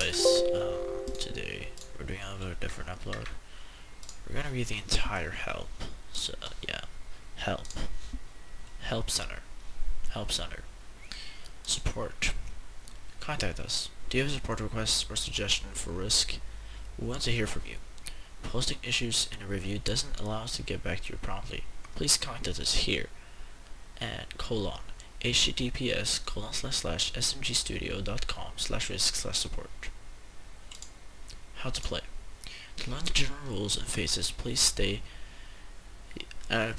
guys, today we're doing another different upload. We're gonna read the entire help. So yeah, help center, support. Contact us. Do you have a support request or suggestion for Risk? We want to hear from you. Posting issues in a review doesn't allow us to get back to you promptly. Please contact us here and https://smgstudio.com/risk/support. How to play. To learn the general rules and phases, please play the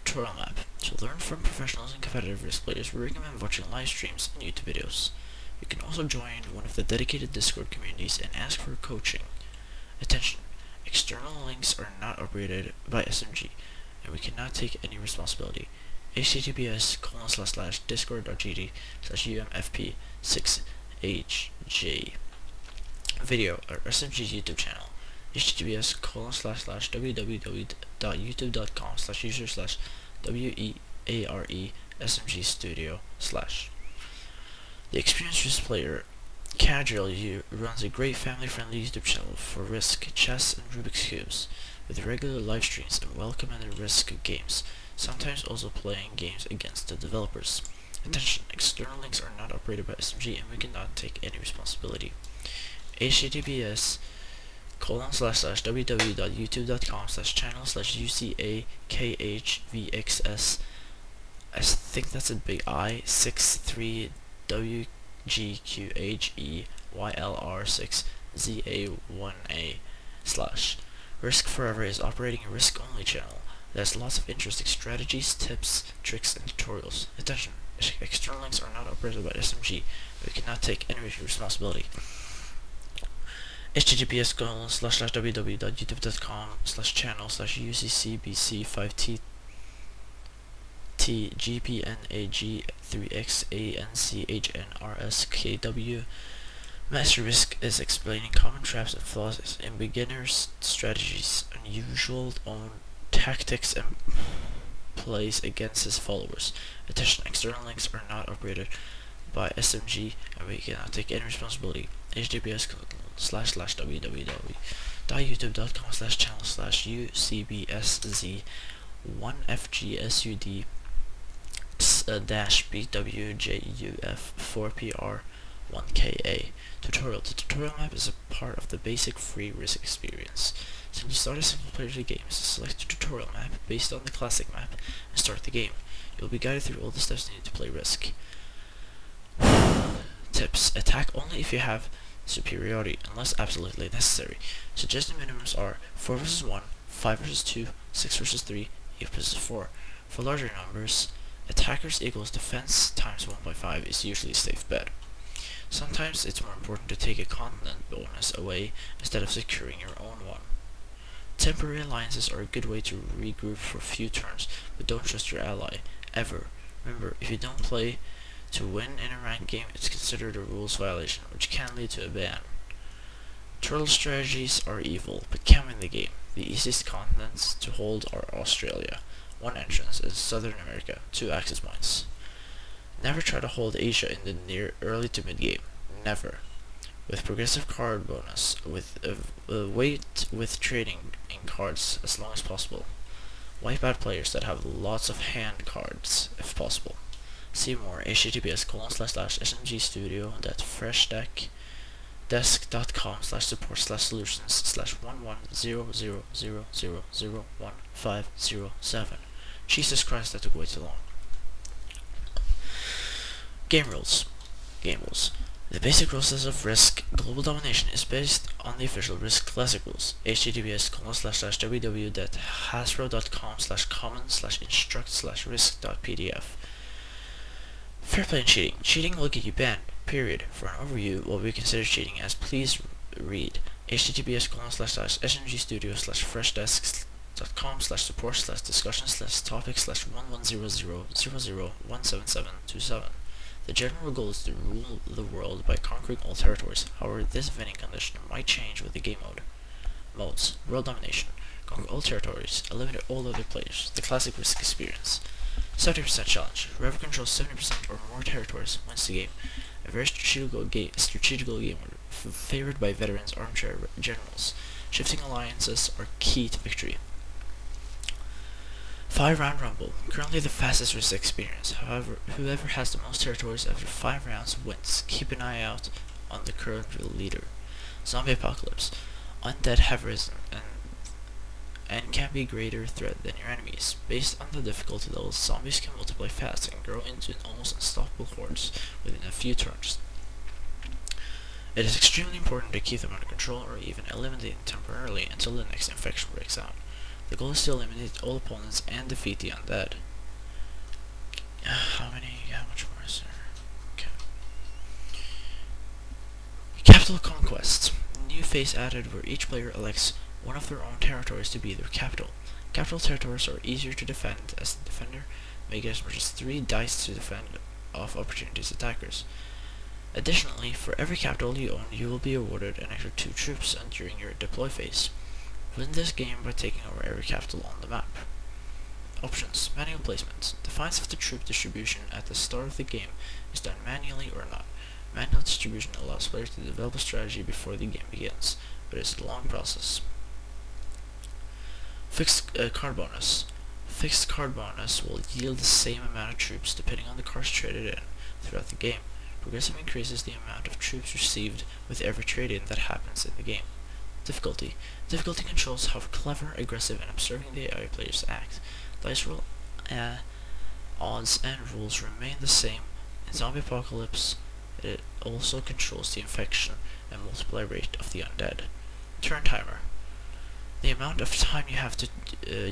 tutorial map. To learn from professionals and competitive Risk players, we recommend watching live streams and YouTube videos. You can also join one of the dedicated Discord communities and ask for coaching. Attention! External links are not operated by SMG, and we cannot take any responsibility. https://discord.gg/umfp6hj video or SMG's YouTube channel. https://www.youtube.com/user/wearesmgstudio/ The experienced Risk player casually runs a great family-friendly YouTube channel for Risk, chess, and Rubik's Cubes, with regular live streams and well-recommended Risk games, sometimes also playing games against the developers. Attention, external links are not operated by SMG and we cannot take any responsibility. https://www.youtube.com/channel/UCAKHVXS I think that's a big I 63WGQHEYLR6ZA1A/ Risk Forever is operating a Risk-only channel. There's lots of interesting strategies, tips, tricks, and tutorials. Attention! External links are not operated by SMG. We cannot take any responsibility. https://www.youtube.com/channel/UCCBC5T-GPNAG3XANCHNRSKW Master Risk is explaining common traps and flaws in beginners' strategies, unusual own tactics, and plays against his followers. Attention, external links are not operated by SMG and we cannot take any responsibility. https://www.youtube.com/UCBS1FGSUD1FGSUD-BWJUF4PR1KA Tutorial. The tutorial map is a part of the basic free Risk experience. So when you start a single-player game, select the tutorial map based on the classic map and start the game. You will be guided through all the steps needed to play Risk. Tips. Attack only if you have superiority, unless absolutely necessary. Suggested minimums are 4 vs 1, 5 vs 2, 6 vs 3, 8 vs 4. For larger numbers, attackers equals defense times 1.5 is usually a safe bet. Sometimes it's more important to take a continent bonus away instead of securing your own one. Temporary alliances are a good way to regroup for a few turns, but don't trust your ally, ever. Remember, if you don't play to win in a ranked game, it's considered a rules violation, which can lead to a ban. Turtle strategies are evil, but can win the game. The easiest continents to hold are Australia, 1 entrance, and Southern America, 2 access points. Never try to hold Asia in the near early to mid game. Never. With progressive card bonus, wait with trading in cards as long as possible. Wipe out players that have lots of hand cards, if possible. See more https://smgstudio.freshdeck.com/support/solutions/110000015007. Jesus Christ, that took way too long. Game rules. The basic rule set of Risk Global Domination is based on the official Risk Classic rules. https://www.hasbro.com/common/instruct/risk.pdf Fair play and cheating. Cheating will get you banned, period. For an overview, what we consider cheating as, please read https://smgstudio/freshdesk.com/support/discussion/topic/110000017727. The general goal is to rule the world by conquering all territories. However, this winning condition might change with the game mode. Modes: World Domination. Conquer all territories. Eliminate all other players. The classic Risk experience. 70% challenge. Whoever controls 70% or more territories wins the game. A very strategical game mode. favored by veterans armchair generals. Shifting alliances are key to victory. 5-round rumble, currently the fastest Risk experience. However, whoever has the most territories after 5 rounds wins. Keep an eye out on the current leader. Zombie apocalypse. Undead have risen and can be a greater threat than your enemies. Based on the difficulty levels, zombies can multiply fast and grow into almost unstoppable hordes within a few turns. It is extremely important to keep them under control or even eliminate them temporarily until the next infection breaks out. The goal is to eliminate all opponents and defeat the undead. How much more is there? Okay. Capital Conquest. New phase added where each player elects one of their own territories to be their capital. Capital territories are easier to defend, as the defender may get as much as 3 dice to defend off opportunities attackers. Additionally, for every capital you own, you will be awarded an extra 2 troops during your deploy phase. Win this game by taking over every capital on the map. Options. Manual placement. Defines if the troop distribution at the start of the game is done manually or not. Manual distribution allows players to develop a strategy before the game begins, but it's a long process. Fixed card bonus. Fixed card bonus will yield the same amount of troops depending on the cards traded in throughout the game. Progressive increases the amount of troops received with every trade-in that happens in the game. Difficulty. Difficulty controls how clever, aggressive, and observing the AI players act. Dice roll odds and rules remain the same. In Zombie Apocalypse, it also controls the infection and multiply rate of the undead. Turn timer. The amount of time you have to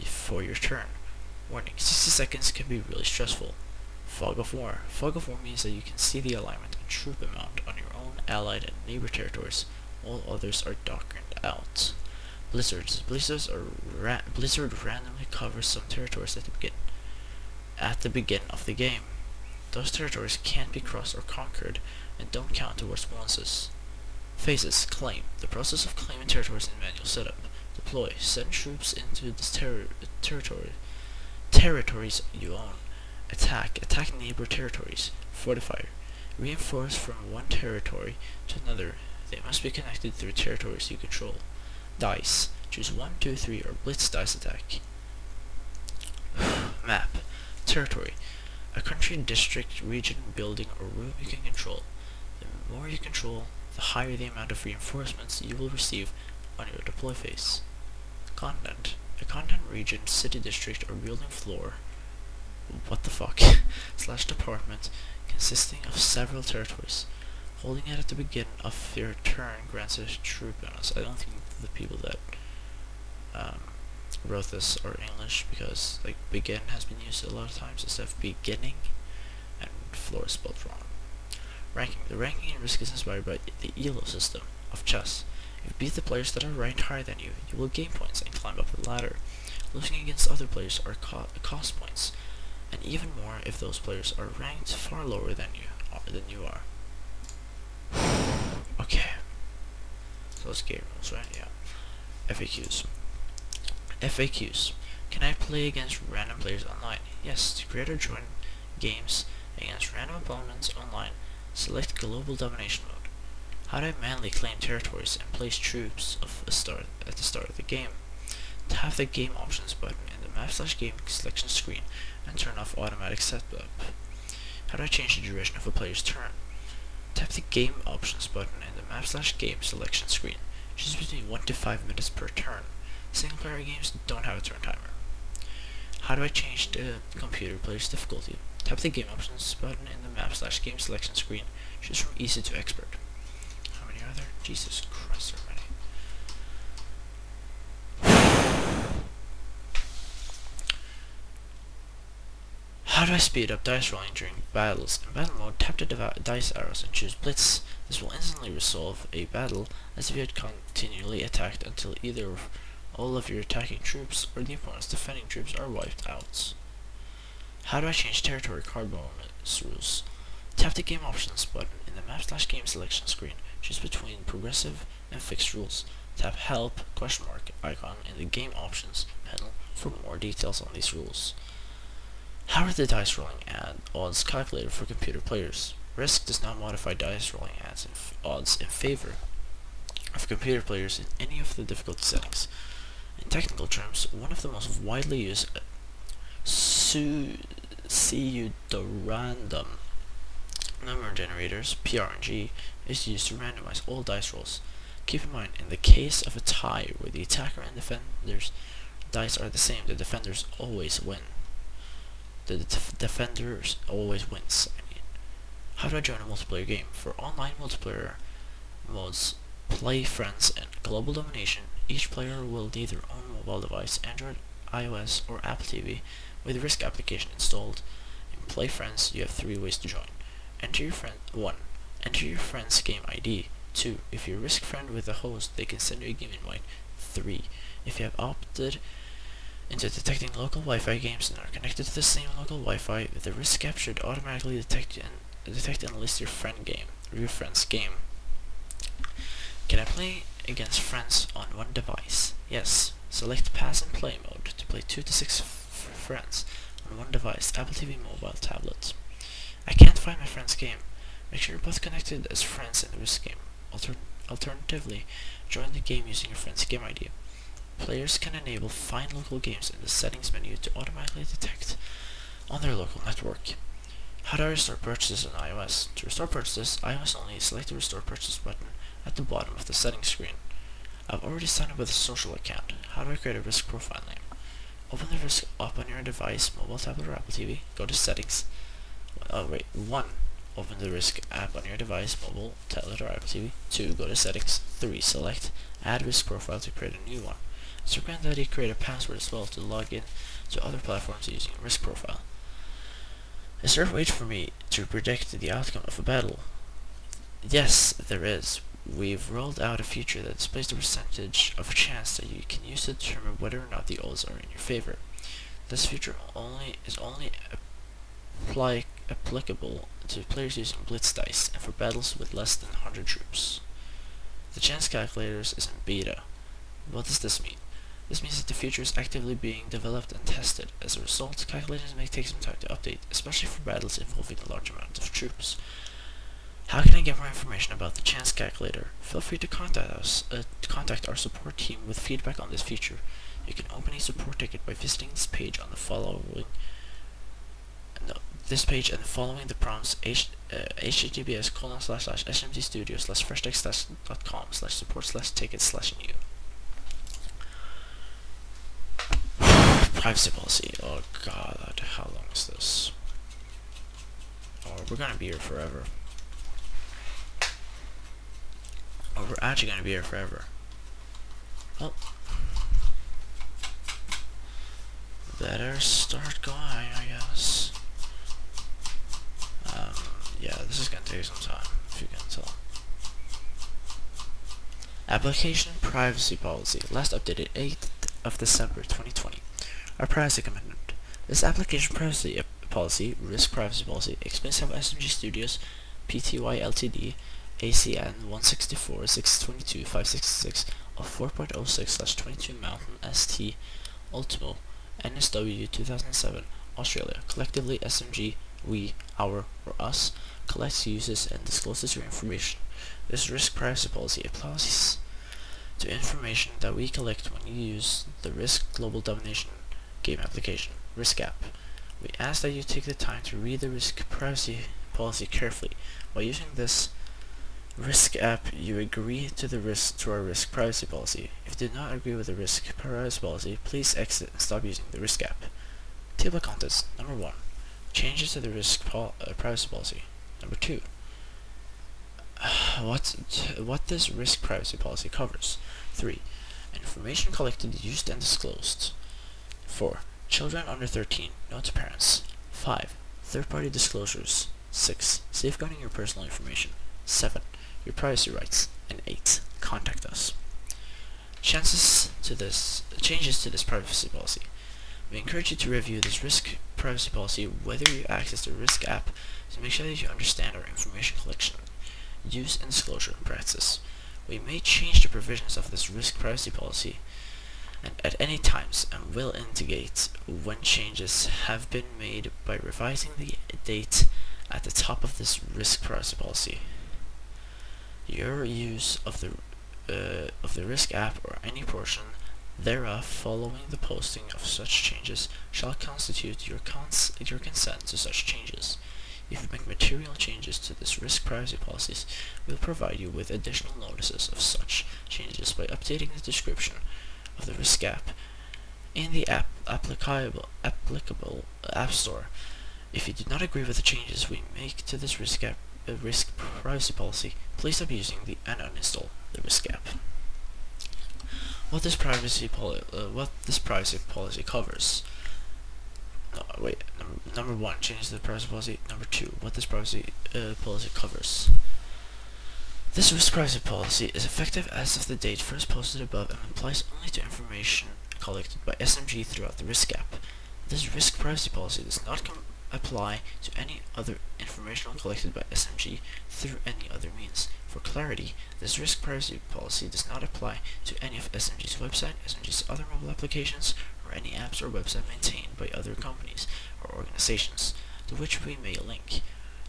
for your turn. Warning, 60 seconds can be really stressful. Fog of War. Fog of War means that you can see the alignment and troop amount on your own, allied, and neighbor territories. All others are darkened out. Blizzards. Blizzard randomly covers some territories at the begin of the game. Those territories can't be crossed or conquered and don't count towards bonuses. Phases. Claim. The process of claiming territories in manual setup. Deploy. Send troops into the territories you own. Attack. Attack neighbor territories. Fortify. Reinforce from one territory to another. They must be connected through territories you control. Dice. Choose 1, 2, 3 or Blitz dice attack. Map. Territory. A country, district, region, building, or room you can control. The more you control, the higher the amount of reinforcements you will receive on your deploy phase. Continent. A continent, region, city, district, or building floor. What the fuck? / department consisting of several territories. Holding it at the beginning of your turn grants a troop bonus. I don't think the people that wrote this are English, because like begin has been used a lot of times instead of beginning, and floor is spelled wrong. Ranking. The ranking in Risk is inspired by the ELO system of chess. If you beat the players that are ranked higher than you, you will gain points and climb up the ladder. Losing against other players are cost points, and even more if those players are ranked far lower than you are. Okay. So it's game rules, right? Yeah. FAQs. FAQs. Can I play against random players online? Yes. To create or join games against random opponents online, select Global Domination mode. How do I manually claim territories and place troops at the start of the game? Tap the Game Options button in the Map/Game selection screen and turn off Automatic Setup. How do I change the duration of a player's turn? Tap the Game Options button in the Map/Game selection screen. Choose between 1 to 5 minutes per turn. Single player games don't have a turn timer. How do I change the computer player's difficulty? Tap the Game Options button in the Map/Game selection screen. Choose from Easy to Expert. How many are there? Jesus Christ, there are many. How do I speed up dice rolling during battles? In battle mode, tap the dice arrows and choose Blitz. This will instantly resolve a battle as if you had continually attacked until either all of your attacking troops or the opponent's defending troops are wiped out. How do I change territory card bonus rules? Tap the Game Options button in the Map/Game selection screen. Choose between progressive and fixed rules. Tap Help ? Icon in the Game Options panel for more details on these rules. How are the dice rolling odds calculated for computer players? Risk does not modify dice rolling odds in favor of computer players in any of the difficulty settings. In technical terms, one of the most widely used pseudo-random number generators, PRNG, is used to randomize all dice rolls. Keep in mind, in the case of a tie where the attacker and defender's dice are the same, the defenders always win. The defenders always wins, I mean. How do I join a multiplayer game? For online multiplayer modes, Play Friends and Global Domination, each player will need their own mobile device, Android, iOS, or Apple TV, with the Risk application installed. In Play Friends, you have 3 ways to join. Enter your friend 1. Enter your friend's game ID. 2. If you're a Risk friend with the host, they can send you a game invite. 3. If you have opted into detecting local Wi-Fi games and are connected to the same local Wi-Fi, the Risk app should automatically detect and list your friend's game. Can I play against friends on one device? Yes. Select Pass and Play mode to play 2 to 6 friends on one device, Apple TV, mobile, tablet. I can't find my friend's game. Make sure you're both connected as friends in the Risk game. Alternatively, join the game using your friend's game ID. Players can enable Find Local Games in the Settings menu to automatically detect on their local network. How do I restore purchases on iOS? To restore purchases, iOS only, select the Restore Purchase button at the bottom of the settings screen. I've already signed up with a social account. How do I create a Risk profile name? Open the Risk app on your device, mobile, tablet, or Apple TV. Go to Settings. 1. Open the Risk app on your device, mobile, tablet, or Apple TV. 2. Go to Settings. 3. Select Add Risk Profile to create a new one. It's recommended that you create a password as well to log in to other platforms using a Risk profile. Is there a way for me to predict the outcome of a battle? Yes, there is. We've rolled out a feature that displays the percentage of chance that you can use to determine whether or not the odds are in your favor. This feature is only applicable to players using blitz dice and for battles with less than 100 troops. The chance calculators is in beta. What does this mean? This means that the feature is actively being developed and tested. As a result, calculators may take some time to update, especially for battles involving a large amount of troops. How can I get more information about the chance calculator? Feel free to contact our support team with feedback on this feature. You can open a support ticket by visiting this page and following the prompts https://smtstudio/freshtext.com/support/ticket/new. Privacy policy. Oh god, how long is this? Oh, we're gonna be here forever. Oh, we're actually gonna be here forever. Well, better start going, I guess. Yeah, this is gonna take some time, if you can tell. Application Privacy Policy, last updated 8th of December 2020. Our privacy commitment. This application privacy policy, Risk Privacy Policy, explains how SMG Studios, Pty Ltd, ACN 164.622.566 of 4.06/22 Mountain ST Ultimo NSW 2007 Australia, collectively SMG, we, our, or us, collects, uses, and discloses your information. This Risk Privacy Policy applies to information that we collect when you use the Risk Global Domination game application, Risk app. We ask that you take the time to read the Risk Privacy Policy carefully. By using this Risk app, you agree to our Risk Privacy Policy. If you do not agree with the Risk Privacy Policy, please exit and stop using the Risk app. Table of contents. Number 1. Changes to the Risk Privacy Policy. Number 2. What this Risk Privacy Policy covers. 3. Information collected, used, and disclosed. 4. Children under 13, known to parents. 5. Third-party disclosures. 6. Safeguarding your personal information. 7. Your privacy rights. And 8. Contact us. Changes to this privacy policy. We encourage you to review this Risk Privacy Policy whether you access the Risk app to make sure that you understand our information collection, use, and disclosure practices. We may change the provisions of this Risk Privacy Policy and at any times and will indicate when changes have been made by revising the date at the top of this Risk Privacy Policy. Your use of the of the risk app or any portion thereof following the posting of such changes shall constitute your consent to such changes. If you make material changes to this risk privacy policies, we will provide you with additional notices of such changes by updating the description of the risk app in the applicable App Store. If you do not agree with the changes we make to this risk privacy policy, please stop using and uninstall the risk app. What this privacy policy covers. Number 1, change the privacy policy. Number 2, what this privacy policy covers. This risk privacy policy is effective as of the date first posted above and applies only to information collected by SMG throughout the risk app. This risk privacy policy does not apply to any other information collected by SMG through any other means. For clarity, this risk privacy policy does not apply to any of SMG's website, SMG's other mobile applications, or any apps or website maintained by other companies or organizations to which we may link.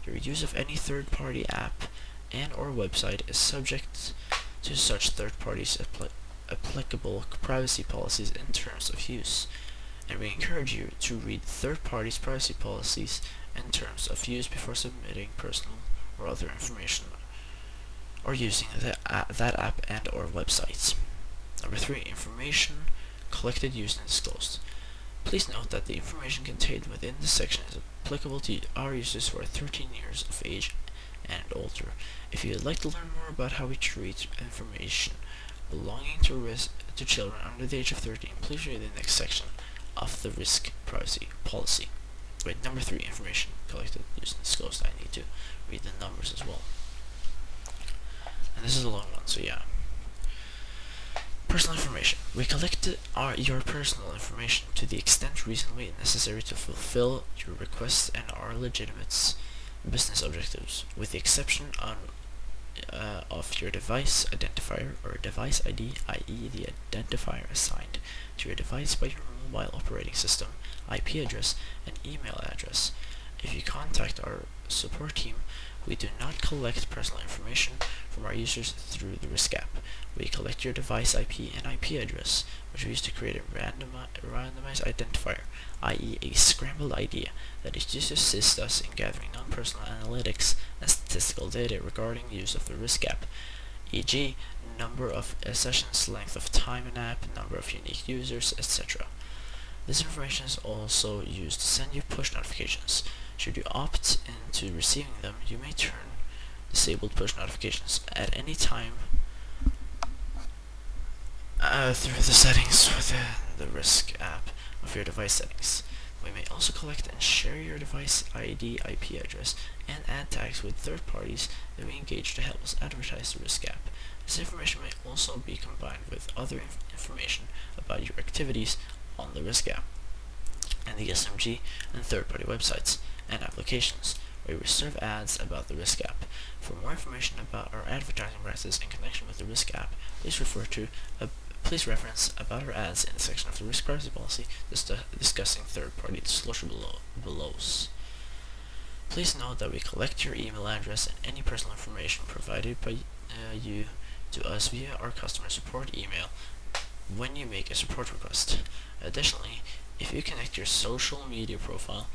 Your use of any third-party app and or website is subject to such third parties' applicable privacy policies and terms of use, and we encourage you to read third parties' privacy policies and terms of use before submitting personal or other information or using that app and or websites. Number 3, information collected, used, and disclosed. Please note that the information contained within this section is applicable to our users who are 13 years of age and older. If you would like to learn more about how we treat information belonging to children under the age of 13, please read the next section of the risk privacy policy. Number 3, information collected, used, and disclosed. I need to read the numbers as well. And this is a long one, so yeah. Personal information. We collect your personal information to the extent reasonably necessary to fulfill your requests and our legitimate business objectives, with the exception of your device identifier or device ID, i.e. the identifier assigned to your device by your mobile operating system, IP address, and email address. If you contact our support team, we do not collect personal information from our users through the risk app. We collect your device IP and IP address, which we use to create a randomized identifier, i.e. a scrambled ID that is used to assist us in gathering non-personal analytics and statistical data regarding the use of the risk app, e.g. number of sessions, length of time in app, number of unique users, etc. This information is also used to send you push notifications. Should you opt into receiving them, you may turn disabled push notifications at any time through the settings within the risk app of your device settings. We may also collect and share your device ID, IP address, and ad tags with third parties that we engage to help us advertise the risk app. This information may also be combined with other information about your activities on the risk app and the SMG and third-party websites and applications where we serve ads about the risk app. For more information about our advertising practices in connection with the risk app, please reference about our ads in the section of the risk privacy policy discussing third-party disclosure below. Please note that we collect your email address and any personal information provided by you to us via our customer support email when you make a support request. Additionally, if you connect your social media profile,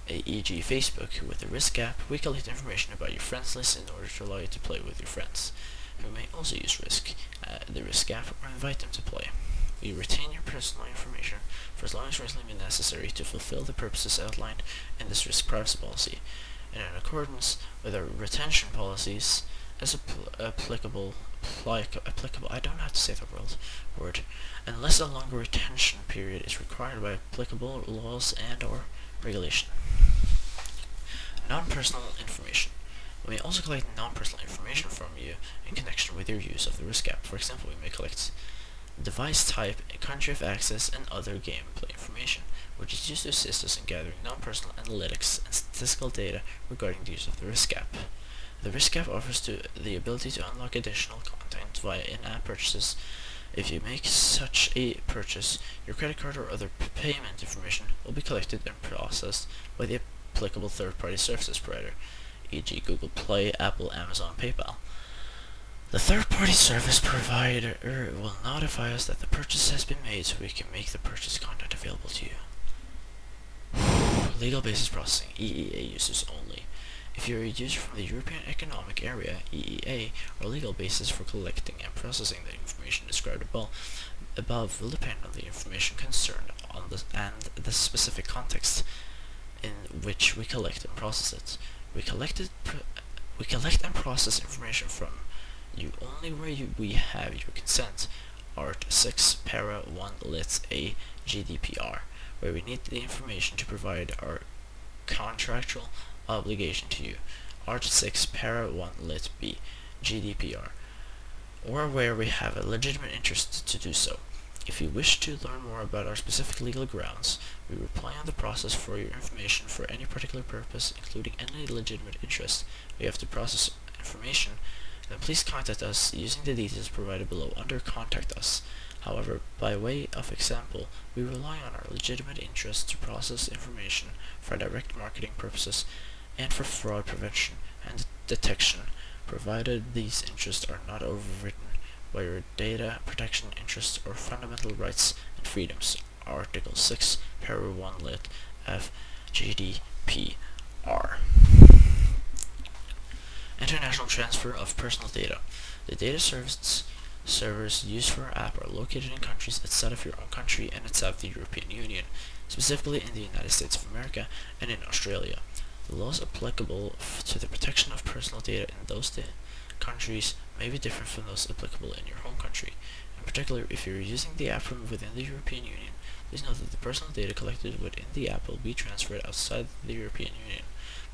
e.g. Facebook, with the risk app, we collect information about your friends list in order to allow you to play with your friends, who may also use the risk app, or invite them to play. We retain your personal information for as long as reasonably necessary to fulfill the purposes outlined in this risk privacy policy, and in accordance with our retention policies as applicable, I don't know how to say that word, unless a longer retention period is required by applicable laws and or regulation. Non-personal information. We may also collect non-personal information from you in connection with your use of the risk app. For example, we may collect device type, country of access, and other gameplay information, which is used to assist us in gathering non-personal analytics and statistical data regarding the use of the risk app. The risk app offers the ability to unlock additional content via in-app purchases. If you make such a purchase, your credit card or other payment information will be collected and processed by the applicable third-party services provider, e.g. Google Play, Apple, Amazon, PayPal. The third-party service provider will notify us that the purchase has been made so we can make the purchase content available to you. Legal basis processing, EEA users only. If you're a user from the European Economic Area, EEA, or legal basis for collecting and processing the information described above will depend on the information concerned and the specific context in which we collect and process it. We collect and process information from you only where we have your consent, Art 6 Para 1 Lit A GDPR, where we need the information to provide our contractual obligation to you, Art 6 Para 1 Lit B GDPR, or where we have a legitimate interest to do so. If you wish to learn more about our specific legal grounds, we reply on the process for your information for any particular purpose, including any legitimate interest we have to process information, then please contact us using the details provided below under Contact Us. However, by way of example, we rely on our legitimate interest to process information for direct marketing purposes and for fraud prevention and detection, provided these interests are not overridden by your data protection interests or fundamental rights and freedoms, Article 6, Para 1 Lit F GDPR. International transfer of personal data. The data servers used for our app are located in countries outside of your own country and outside of the European Union, specifically in the United States of America and in Australia. The laws applicable to the protection of personal data in those countries may be different from those applicable in your home country. In particular, if you're using the app from within the European Union, please note that the personal data collected within the app will be transferred outside the European Union.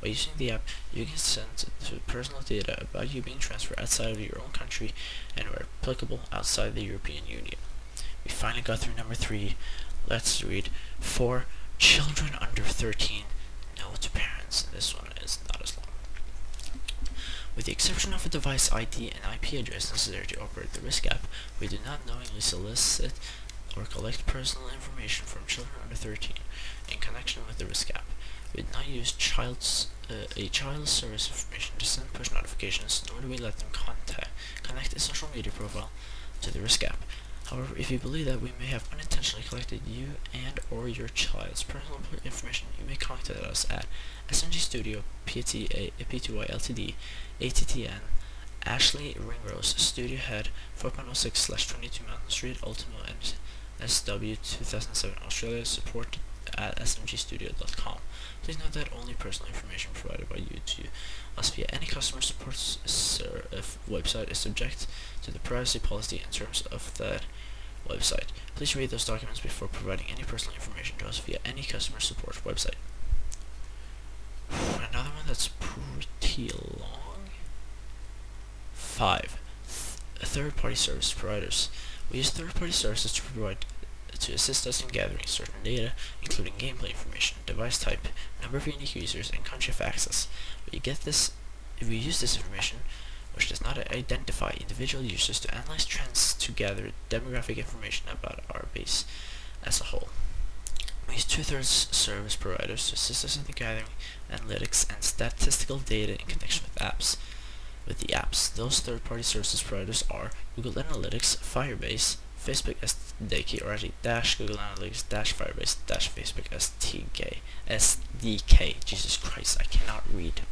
By using the app, you can send personal data about you being transferred outside of your own country and where applicable outside the European Union. We finally got through number 3. Let's read 4. Children under 13. No to parents. This one is not as long. With the exception of a device ID and IP address necessary to operate the Risk app, we do not knowingly solicit or collect personal information from children under 13 in connection with the Risk app. We do not use child's service information to send push notifications, nor do we let them connect a social media profile to the Risk app. However, if you believe that we may have unintentionally collected you and or your child's personal information, you may contact us at SMG Studio P2Y Ltd, ATTN, Ashley Ringrose, Studio Head, 4.06/22 Mountain Street, Ultimo, SW 2007, Australia, support at smgstudio.com. Please note that only personal information provided by you to us via any customer support website is subject to the privacy policy and terms of that website. Please read those documents before providing any personal information to us via any customer support website. Another one that's pretty long. 5. Third-party service providers. We use third-party services to assist us in gathering certain data, including gameplay information, device type, number of unique users, and country of access. We use this information, which does not identify individual users, to analyze trends to gather demographic information about our base as a whole. We use two-thirds service providers to assist us in the gathering, analytics, and statistical data in connection with apps. Those third-party services providers are Google Analytics, Firebase, Facebook SDK, or actually Google Analytics Firebase Facebook SDK. Jesus Christ, I cannot read.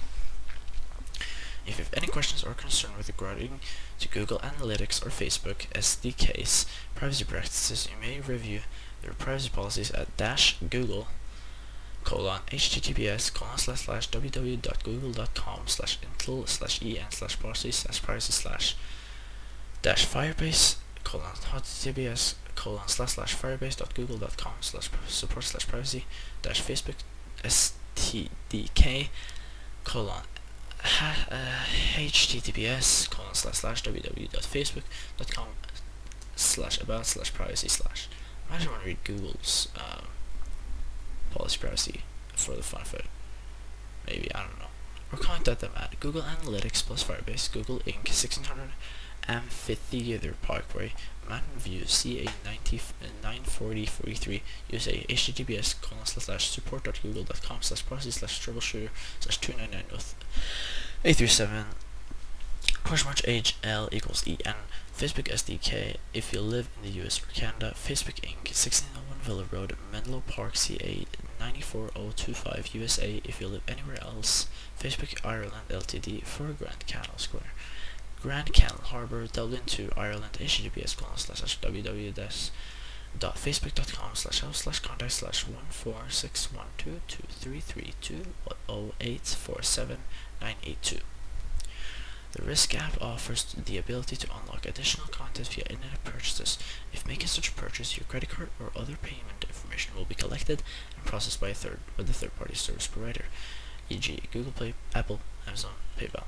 If you have any questions or concern with regarding to Google Analytics or Facebook SDK's privacy practices, you may review their privacy policies at https://www.google.com/https://privacy-firebase.google.com/support/privacy-facebook stdk https://www.facebook.com/about/privacy/ I just want to read Google's policy privacy for the fun of it. Maybe, I don't know. Or contact them at Google Analytics plus Firebase, Google Inc. 1600 Amphitheater Parkway, Mountain View, CA 94043, USA, https://support.google.com/privacy/troubleshooter/299-837 age L equals EN. Facebook SDK if you live in the US or Canada. Facebook Inc. 1601 Villa Road, Menlo Park, CA 94025 USA if you live anywhere else. Facebook Ireland Ltd for Grand Canal Square. Grand Canal Harbour, Dublin to Ireland. https://www.facebook.com/house/contact/1461223320847 The Risk app offers the ability to unlock additional content via in-app purchases. If making such a purchase, your credit card or other payment information will be collected and processed by the third-party service provider, e.g., Google Play, Apple, Amazon, PayPal.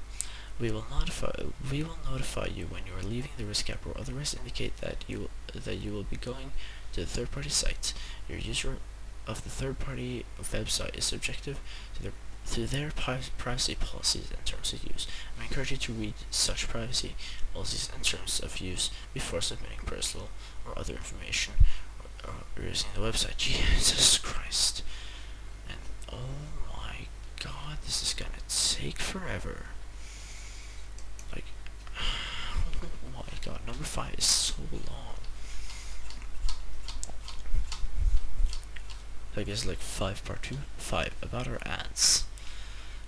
We will notify you when you are leaving the Risk app, or otherwise indicate that you will be going to the third-party site. Your user of the third-party website is subjective to their privacy policies and terms of use. I encourage you to read such privacy policies and terms of use before submitting personal or other information or using the website. Jesus Christ. And oh my god, this is gonna take forever. Like, oh my god, number 5 is so long. I guess like 5 part 2. 5. About our ads.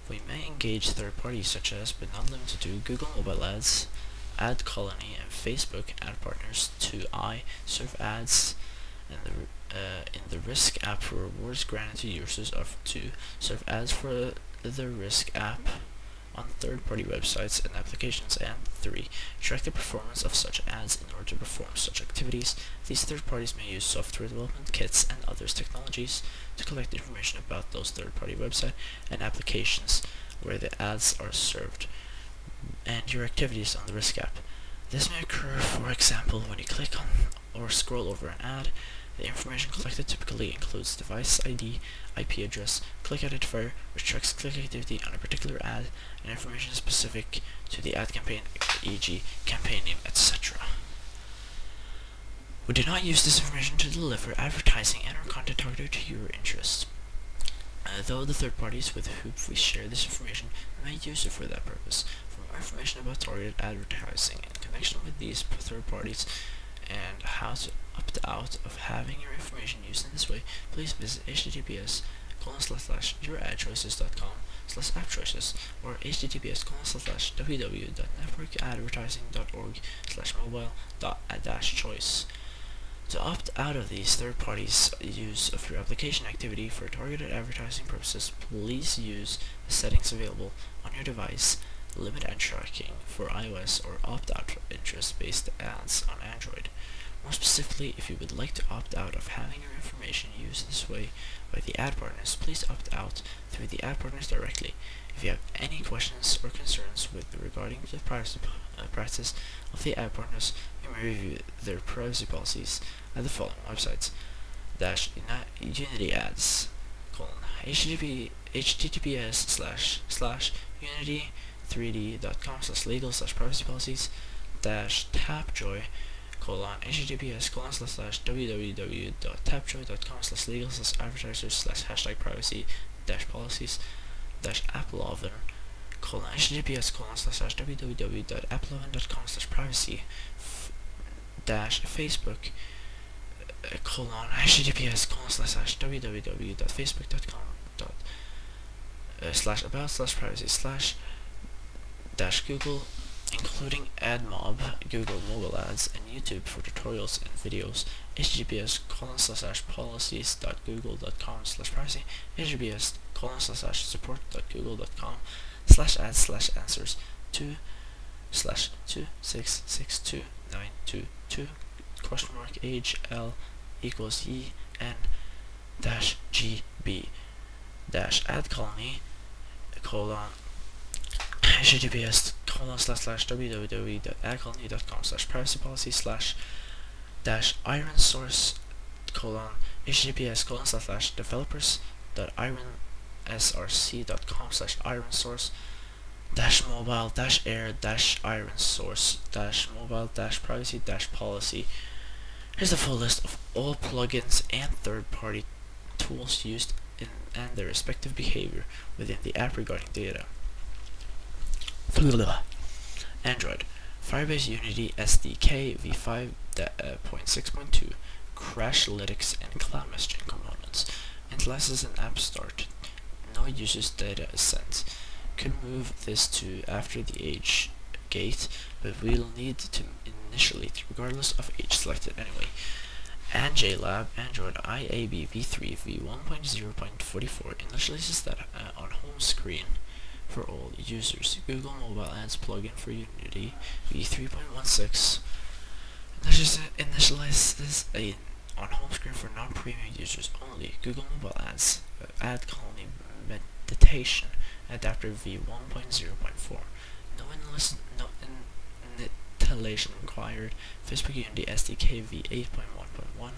We may engage third parties such as, but not limited to, Google Mobile Ads, Ad Colony, and Facebook ad partners to serve ads in the Risk app for rewards granted to users of 2. Serve ads for the Risk app on third-party websites and applications, and 3. Track the performance of such ads in order to perform such activities. These third parties may use software development kits and other technologies to collect information about those third-party websites and applications where the ads are served, and your activities on the Risk app. This may occur, for example, when you click on or scroll over an ad. The information collected typically includes device ID, IP address, click identifier, which tracks click activity on a particular ad, and information specific to the ad campaign, e.g. campaign name, etc. We do not use this information to deliver advertising and or content targeted to your interests, though the third parties with whom we share this information may use it for that purpose. For more information about targeted advertising in connection with these third parties and how to opt out of having your information used in this way, please visit https://youradchoices.com/appchoices or https://www.networkadvertising.org/mobile-choice. To opt out of these third parties' use of your application activity for targeted advertising purposes, please use the settings available on your device, limit ad tracking for iOS, or opt out for interest-based ads on Android. More specifically, if you would like to opt out of having your information used this way by the ad partners, please opt out through the ad partners directly. If you have any questions or concerns regarding the privacy practice of the ad partners, you may review their privacy policies at the following websites: Unity Ads, https://unity3d.com/legal/privacy policies Tapjoy, https://www.tapjoy.com/legal/advertisers/privacy-policies applovin https://www.applovin.com/privacy-facebook https://www.facebook.com/about/privacy/Google, including AdMob, Google Mobile Ads, and YouTube for tutorials and videos, https://policies.google.com/privacy, https://support.google.com/ads/answers 2/2662922 age L equals EN GB ad colony https://www.adcolony.com/privacy-policy/iron source https://developers.ironsrc.com/iron source mobile air iron source mobile privacy policy. Here's the full list of all plugins and third-party tools used in and their respective behavior within the app regarding data. Android, Firebase Unity SDK v5.6.2, Crashlytics and Cloud Messaging components, Intellices and App Start. No user's data is sent. Could move this to after the age gate, but we'll need to initiate regardless of age selected anyway. And JLab Android IAB v3 v1.0.44 initializes that on home screen for all users. Google Mobile Ads plugin for Unity v3.16 initializes on home screen for non-premium users only. Google Mobile Ads ad colony meditation adapter v1.0.4. No installation required. Facebook Unity SDK v8.1.1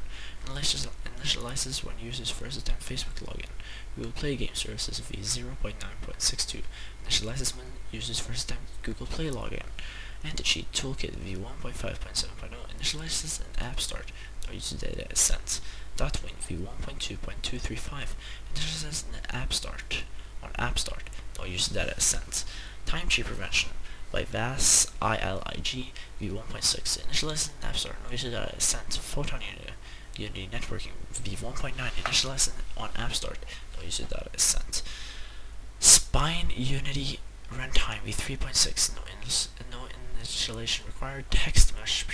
initializes when users first attempt Facebook login. Google Play Game Services v0.9.62 initializes when users first attempt Google Play login. Anti-cheat toolkit v1.5.7.0 initializes an App Start. No user data is sent. .win v1.2.235 initializes an App Start. On App Start, no user data is sent. Time cheat prevention by VAS ILIG v1.6 initializes an App Start. No user data is sent. Photon Unity networking v1.9 initializes on App Start. No user data is sent. Spine Unity runtime v3.6 no installation required. Text Mesh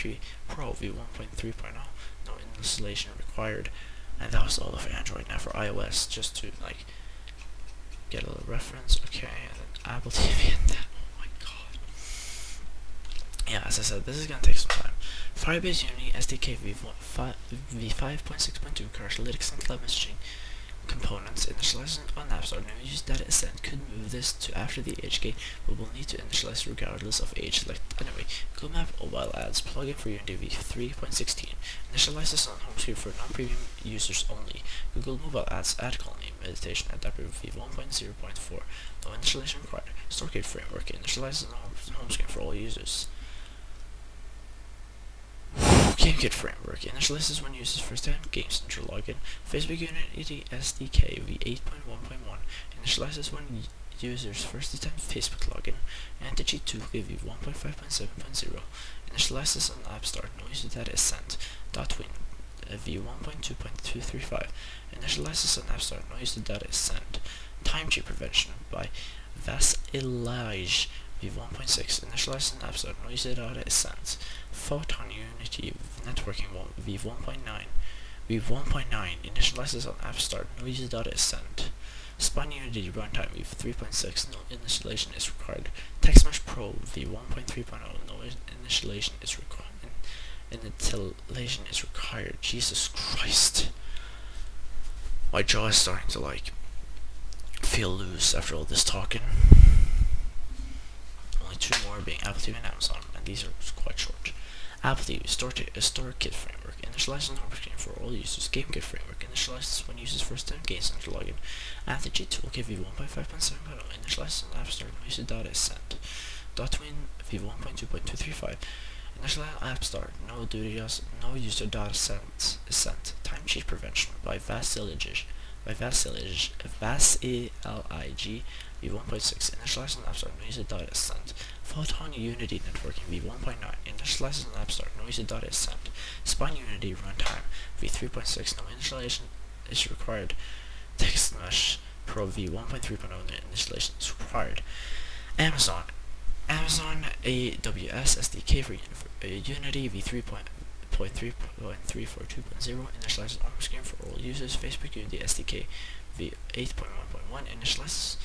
Pro v1.3.0 no installation required. And that was all of Android. Now for iOS, just to like get a little reference. Okay, and then Apple TV and that. Oh my god. Yeah, as I said, this is gonna take some time. Firebase Unity SDK v5.6.2 Crashlytics and Cloud Messaging components initializing on App Store. No user data is sent. Could move this to after the age gate, but will need to initialize regardless of age select. Anyway, Google Map Mobile Ads plugin for Unity v3.16 initializes on home screen for non-premium users only. Google Mobile Ads ad colony meditation adapter v1.0.4 no installation required. StoreKit framework initializes on home screen for all users. GameKit framework initializes when users first time Game Central login. Facebook Unity SDK v8.1.1 initializes when users first attempt Facebook login. Anti-cheat toolkit v1.5.7.0 initializes on App Store. No user data is sent. .win v1.2.235 initializes on App Store. No user data is sent. Time cheat prevention by Vasilij v1.6 initializes on App Store. No user data is sent. Photon Unity networking v1.9 initializes on App Start. No user data is sent. Spine Unity runtime v3.6 no installation is required. Text Mesh Pro v1.3.0 no installation is required. Installation is required. Jesus Christ, my jaw is starting to like feel loose after all this talking. Only two more being Apple TV and Amazon, and these are quite short. Apple TV StoreKit framework initializes on home screen for all users. GameKit framework initializes when users first time Game Center login. Anti-cheat toolkit v1.5.7.0 initializes on App Store. No user data is sent. .win v1.2.235 initializes on App Store. No user data is sent. Time cheat prevention by Vasilij v1.6 initializes on App Store. No user data is sent. Photon Unity networking v1.9 initializes on App Store. No user data is sent. Spine Unity runtime v3.6 no installation is required. Text Mesh Pro v1.3.0 no installation is required. Amazon AWS SDK for Unity v3.3.342.0 initializes on home screen for all users. Facebook Unity SDK v8.1.1 initializes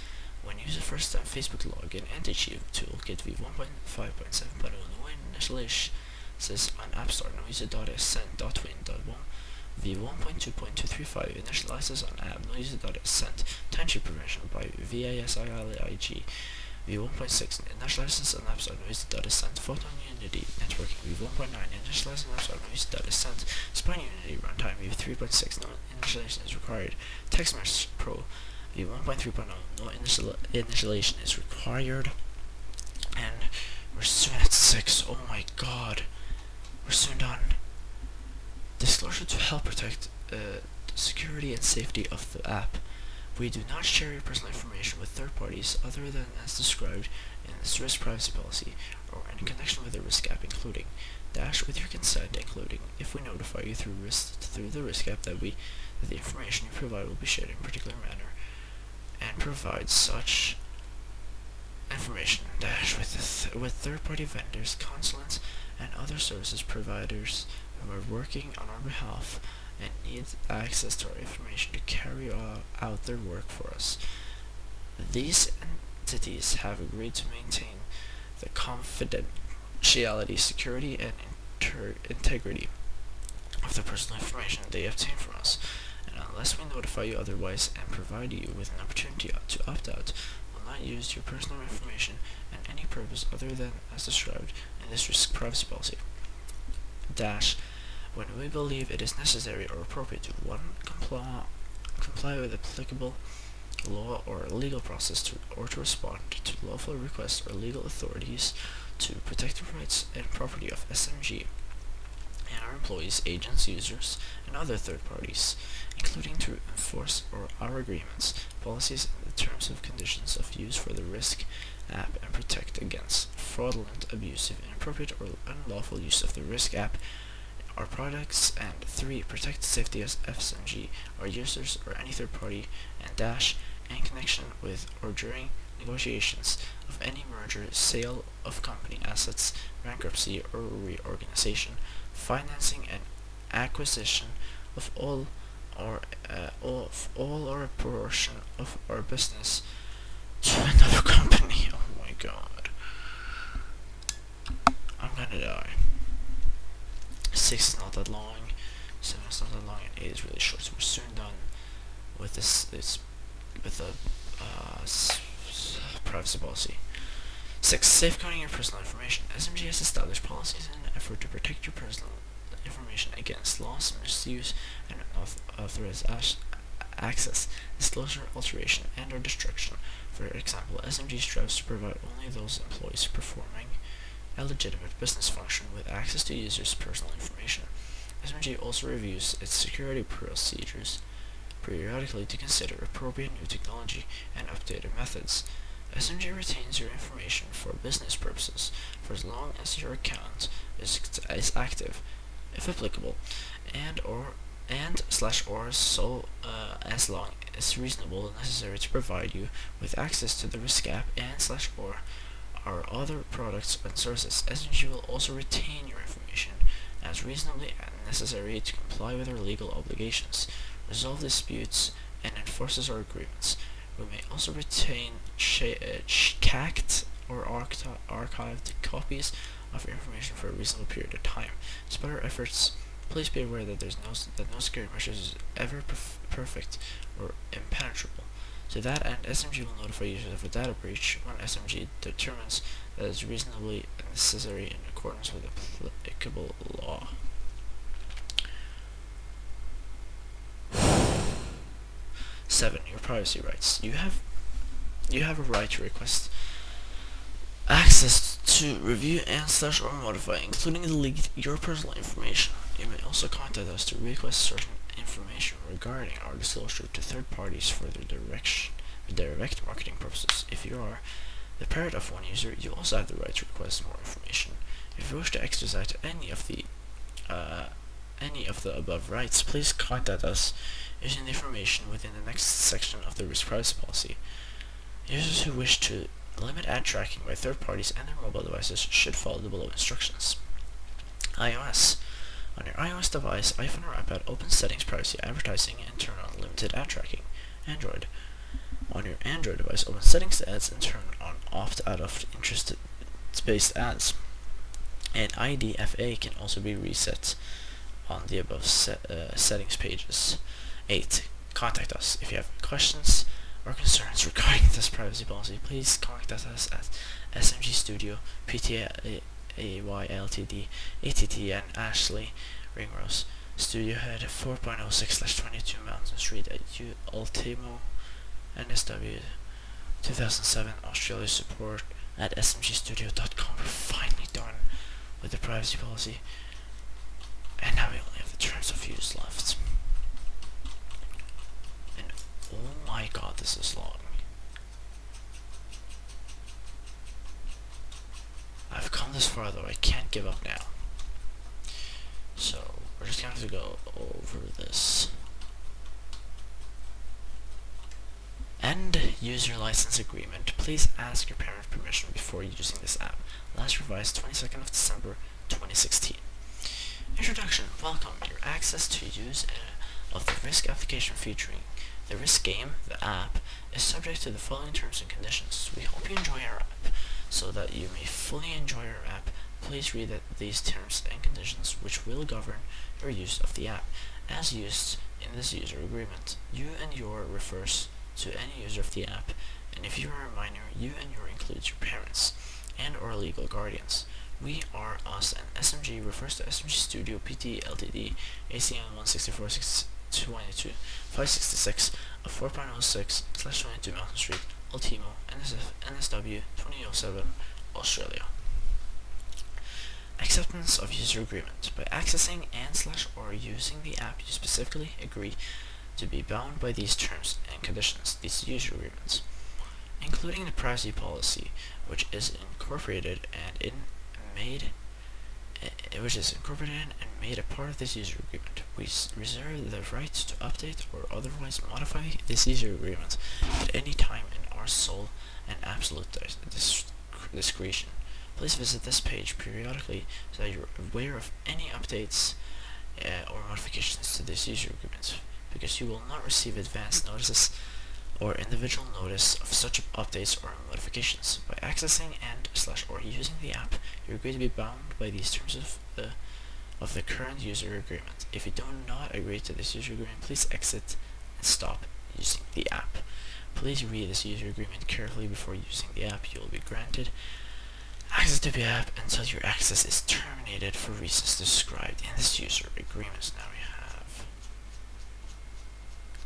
when users first time Facebook login. Anti-cheat toolkit v1.5.7.0 no initializes on App Store. No user data is sent. .win v1.2.235 initializes on app. No user data is sent. Time cheat prevention by Vasilij v1.6 initializes on App Store. No user data is sent. Photon Unity networking v1.9 initializes on App Store. No user data is sent. Spine Unity runtime v3.6 no initialization is required. Text Mesh Pro v1.3.0 no initialization is required. And we're soon at 6. Oh my god, we're soon done. Disclosure to help protect the security and safety of the app. We do not share your personal information with third parties other than as described in this risk privacy policy or in connection with the risk app, including dash with your consent, including if we notify you through the risk app that the information you provide will be shared in a particular manner, and provide such information dash with third-party vendors, consulants, and other services providers who are working on our behalf and need access to our information to carry out their work for us. These entities have agreed to maintain the confidentiality, security, and integrity of the personal information they obtain from us, and unless we notify you otherwise and provide you with an opportunity to opt out, will not use your personal information and any purpose other than as described in this risk privacy policy. Dash, when we believe it is necessary or appropriate to 1. Comply with applicable law or legal process or to respond to lawful requests or legal authorities to protect the rights and property of SMG and our employees, agents, users, and other third parties, including to enforce our agreements, policies, and the terms and conditions of use for the Risk app and protect against fraudulent, abusive, inappropriate, or unlawful use of the Risk app, our products, and 3. Protect the safety of SMG, our users, or any third party, and dash, in connection with or during negotiations of any merger, sale of company assets, bankruptcy or reorganization, financing and acquisition of all or a portion of our business to another company. Oh my god. I'm gonna die. 6 is not that long, 7 is not that long, and 8 is really short, so we're soon done with with the privacy policy. 6. Safeguarding your personal information. SMG has established policies in an effort to protect your personal information against loss, misuse, and unauthorized access, disclosure, alteration, and or destruction. For example, SMG strives to provide only those employees performing a legitimate business function with access to users' personal information. SMG also reviews its security procedures periodically to consider appropriate new technology and updated methods. SMG retains your information for business purposes for as long as your account is active, if applicable, and so as long as reasonable and necessary to provide you with access to the Risk app and or our other products and services. SMG will also retain your information as reasonably and necessary to comply with our legal obligations, resolve disputes, and enforces our agreements. We may also retain cached or archived copies of your information for a reasonable period of time. Despite our efforts, please be aware that no security measure is ever perfect or impenetrable. To that end, SMG will notify users of a data breach when SMG determines that it is reasonably necessary in accordance with applicable law. Seven, your privacy rights. You have a right to request access to review and or modify, including delete your personal information. You may also contact us to request certain information regarding our disclosure to third parties for their direct marketing purposes. If you are the parent of one user, you also have the right to request more information. If you wish to exercise any of the above rights, please contact us using the information within the next section of the risk privacy policy. Users who wish to limit ad tracking by third parties and their mobile devices should follow the below instructions. iOS. On your iOS device, iPhone or iPad, open Settings, Privacy, Advertising, and turn on Limited Ad Tracking. Android. On your Android device, open Settings, Ads, and turn on Opt Out of Interest-based ads. And IDFA can also be reset on the above settings pages. 8. Contact us. If you have questions or concerns regarding this privacy policy, please contact us at SMG Studio, PTAY Ltd, ATT, and Ashley Ringrose, Studio Head 4.06/22 Mountain Street at Ultimo, NSW 2007, Australia. Support at smgstudio.com. We're finally done with the privacy policy, and now we only have the terms of use left. And oh my god, this is long. I've come this far though, I can't give up now. So, we're just going to go over this. End user license agreement. Please ask your parent permission before using this app. Last revised 22nd of December 2016. Introduction. Welcome. Your access to use of the Risk application featuring the Risk game, the app, is subject to the following terms and conditions. We hope you enjoy our app. So that you may fully enjoy our app, please read these terms and conditions which will govern your use of the app, as used in this user agreement. You and your refers to any user of the app, and if you are a minor, you and your includes your parents and or legal guardians. We are us, and SMG refers to SMG Studio PT Ltd, ACM 164.622 566 of 4.06/22 Mountain Street, Ultimo, NSW 2007, Australia. Acceptance of user agreement. By accessing and/or using the app, you specifically agree to be bound by these terms and conditions, these user agreements, including the privacy policy, which is incorporated and made a part of this user agreement. We reserve the right to update or otherwise modify this user agreement at any time in our sole and absolute discretion. Please visit this page periodically so that you're aware of any updates or modifications to this user agreement, because you will not receive advance notices or individual notice of such updates or modifications. By accessing and/or using the app, you agree to be bound by these terms of the current user agreement. If you do not agree to this user agreement, please exit and stop using the app. Please read this user agreement carefully before using the app. You will be granted access to the app until your access is terminated for reasons described in this user agreement. Now we have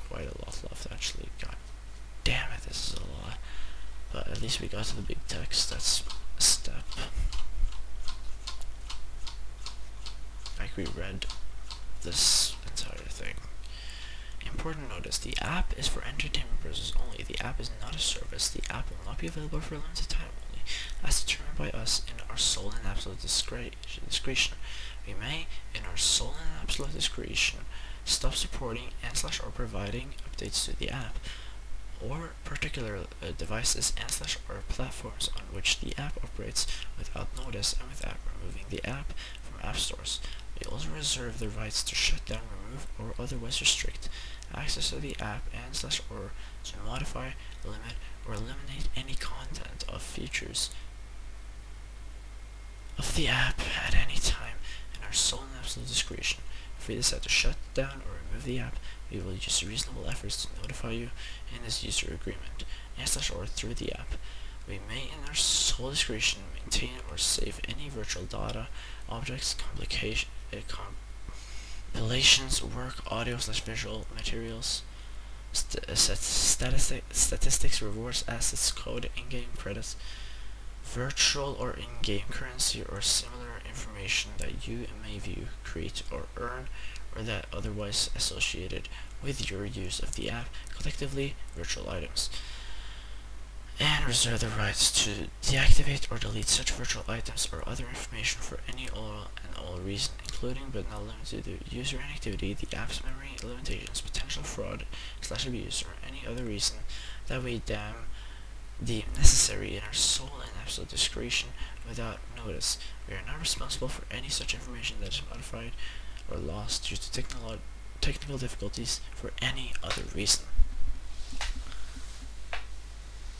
quite a lot left, actually. God damn it, this is a lot. But at least we got to the big text. That's a step. Like, we read this entire thing. Important notice: the app is for entertainment purposes only. The app is not a service. The app will not be available for a limited time only, as determined by us in our sole and absolute discretion. We may, in our sole and absolute discretion, stop supporting and/or providing updates to the app or particular devices and/or platforms on which the app operates without notice and without removing the app from app stores. We also reserve the rights to shut down, remove, or otherwise restrict access to the app and/or to modify, limit, or eliminate any content of features of the app at any time in our sole and absolute discretion. If we decide to shut down or remove the app, we will use reasonable efforts to notify you in this user agreement and/or through the app. We may, in our sole discretion, maintain or save any virtual data, objects, compilations, work, audio/visual materials, statistics, rewards, assets, code, in-game credits, virtual or in-game currency, or similar information that you may view, create, or earn, or that otherwise associated with your use of the app, collectively virtual items, and reserve the rights to deactivate or delete such virtual items or other information for any and all reason, including but not limited to user inactivity, the app's memory limitations, potential fraud/abuse, or any other reason that we deem necessary in our sole and absolute discretion without notice. We are not responsible for any such information that is modified or lost due to technical difficulties for any other reason.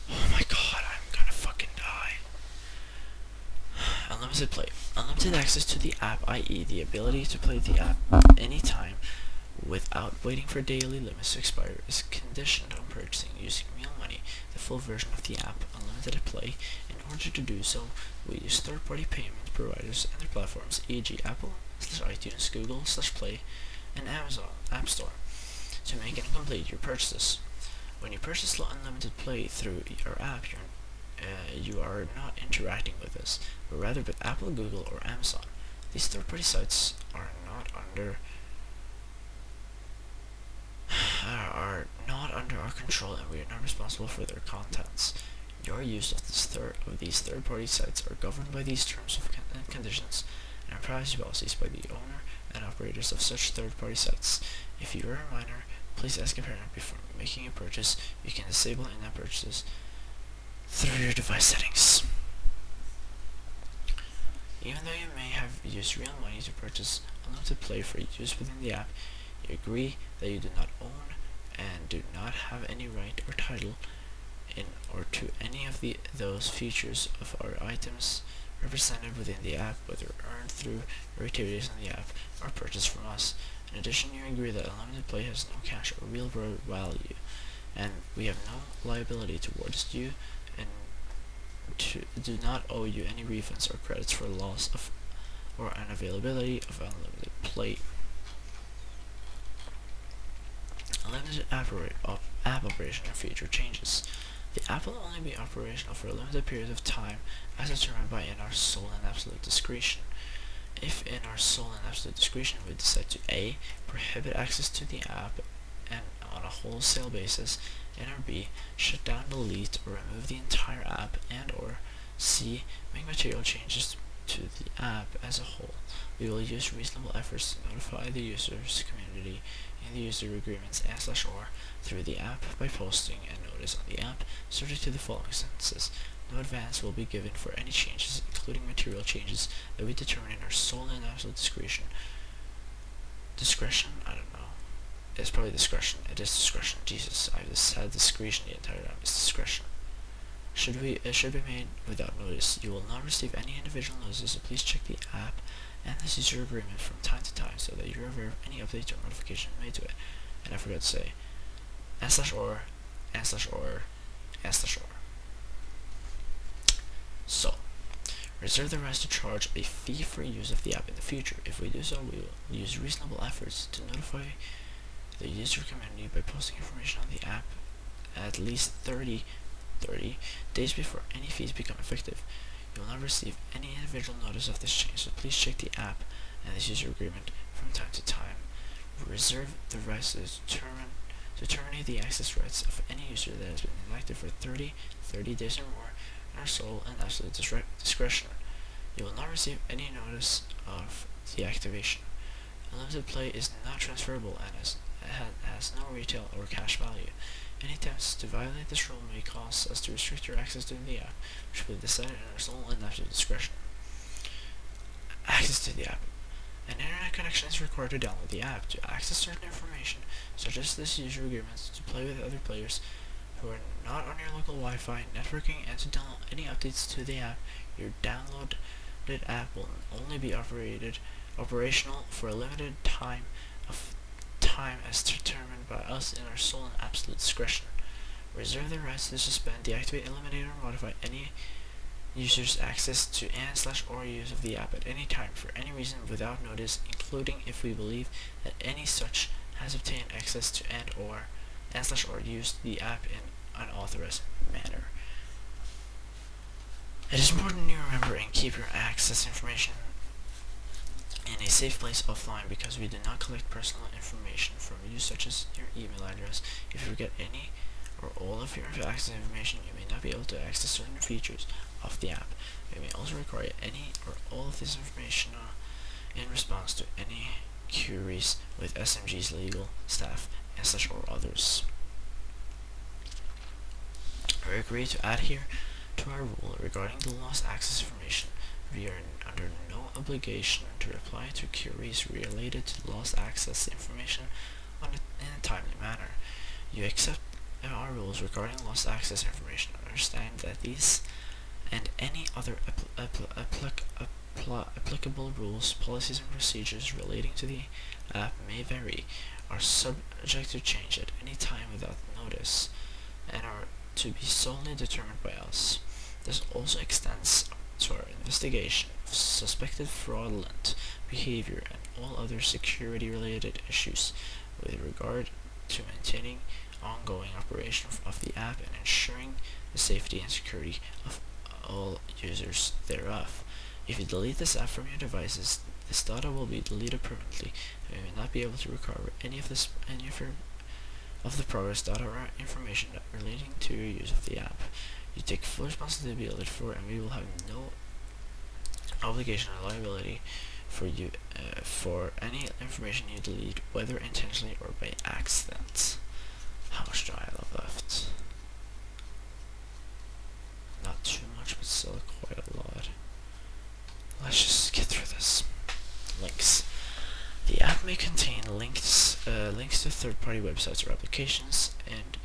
Oh my god, I'm gonna fucking die. Unlimited play. Unlimited access to the app, i.e. the ability to play the app anytime without waiting for daily limits to expire, is conditioned on purchasing using real money the full version of the app, Unlimited Play. In order to do so, we use third-party payment providers and their platforms, e.g. Apple/iTunes, Google/Play, and Amazon App Store, to make and complete your purchases. When you purchase Unlimited Play through your app, you are not interacting with us, but rather with Apple, Google, or Amazon. These third-party sites are not under under our control and we are not responsible for their contents. Your use of these third-party sites are governed by these terms and conditions and privacy policies by the owner and operators of such third-party sites. If you are a minor, please ask a parent before making a purchase. You can disable in-app purchases through your device settings. Even though you may have used real money to purchase unlimited play for use within the app, you agree that you do not own and do not have any right or title in or to any of those features of our items represented within the app, whether earned through your activities on the app or purchased from us. In addition, you agree that unlimited play has no cash or real world value, and we have no liability towards you and do not owe you any refunds or credits for loss of or unavailability of unlimited play. Unlimited app operation and feature changes. The app will only be operational for a limited period of time as determined by in our sole and absolute discretion. If in our sole and absolute discretion we decide to A. prohibit access to the app and on a wholesale basis, and or B. shut down, delete, or remove the entire app, and or C. make material changes to the app as a whole, we will use reasonable efforts to notify the users community in the user agreements and/or through the app by posting a notice on the app subject to the following sentences. No advance will be given for any changes, including material changes that we determine in our sole and absolute discretion. Discretion? I don't know. It's probably discretion. It is discretion. Jesus, I've just had discretion the entire time. It's discretion. It should be made without notice. You will not receive any individual notices, so please check the app and this user agreement from time to time so that you're aware of any updates or modification made to it. And I forgot to say, /or. So, reserve the right to charge a fee for use of the app in the future. If we do so, we will use reasonable efforts to notify the user community by posting information on the app at least 30 days before any fees become effective. You will not receive any individual notice of this change, so please check the app and this user agreement from time to time. We reserve the right to terminate the access rights of any user that has been inactive for 30 days or more in our sole and absolute discretion. You will not receive any notice of deactivation. Unlimited play is not transferable and has no retail or cash value. Any attempts to violate this rule may cause us to restrict your access to the app, which will be decided in our sole and absolute discretion. Access to the app. An internet connection is required to download the app. To access certain information, such as this user agreements, to play with other players who are not on your local Wi-Fi, networking, and to download any updates to the app, your downloaded app will only be operational for a limited time as determined by us in our sole and absolute discretion. Reserve the rights to suspend, deactivate, eliminate, or modify any user's access to and/or use of the app at any time for any reason without notice, including if we believe that any such has obtained access to and/or used the app in an unauthorized manner. It is important you remember and keep your access information in a safe place offline because we do not collect personal information from you, such as your email address. If you forget any or all of your access information, you may not be able to access certain features of the app. We may also require any or all of this information in response to any queries with SMG's legal staff and/or others. We agree to adhere to our rule regarding the lost access information. We are under no obligation to reply to queries related to lost access information in a timely manner. You accept our rules regarding lost access information and understand that these and any other applicable rules, policies, and procedures relating to the app may vary, are subject to change at any time without notice, and are to be solely determined by us. This also extends to our investigation of suspected fraudulent behavior and all other security-related issues with regard to maintaining ongoing operation of the app and ensuring the safety and security of all users thereof. If you delete this app from your devices, this data will be deleted permanently, and you will not be able to recover any of of the progress data or information relating to your use of the app. You take full responsibility for it, and we will have no obligation or liability for you for any information you delete, whether intentionally or by accident. How much do I have left? Not too much, but still quite a lot. Let's just get through this. Links. The app may contain links to third-party websites or applications, and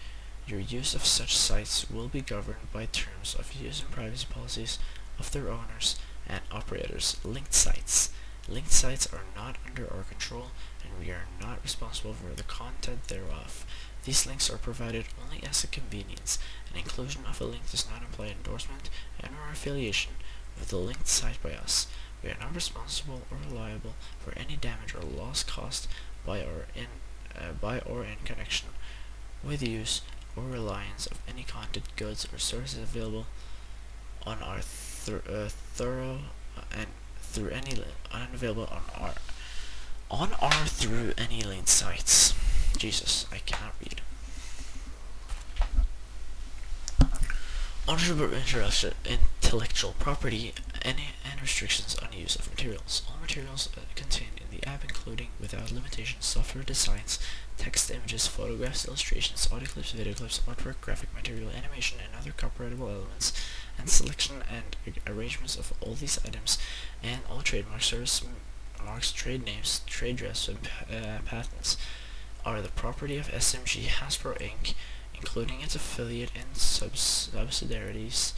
your use of such sites will be governed by terms of use and privacy policies of their owners and operators. Linked sites. Linked sites are not under our control, and we are not responsible for the content thereof. These links are provided only as a convenience, and inclusion of a link does not imply endorsement and/or affiliation with the linked site by us. We are not responsible or liable for any damage or loss caused by or in connection with use or reliance of any content, goods, or services available on our through any linked sites. Jesus, I cannot read. Ownership of intellectual property and restrictions on use of materials. All materials contained in the app, including without limitation software designs, text, images, photographs, illustrations, audio clips, video clips, artwork, graphic material, animation, and other copyrightable elements, and selection and arrangements of all these items, and all trademarks, service marks, trade names, trade dress, and patents, are the property of SMG Hasbro Inc., including its affiliate and subsidiaries,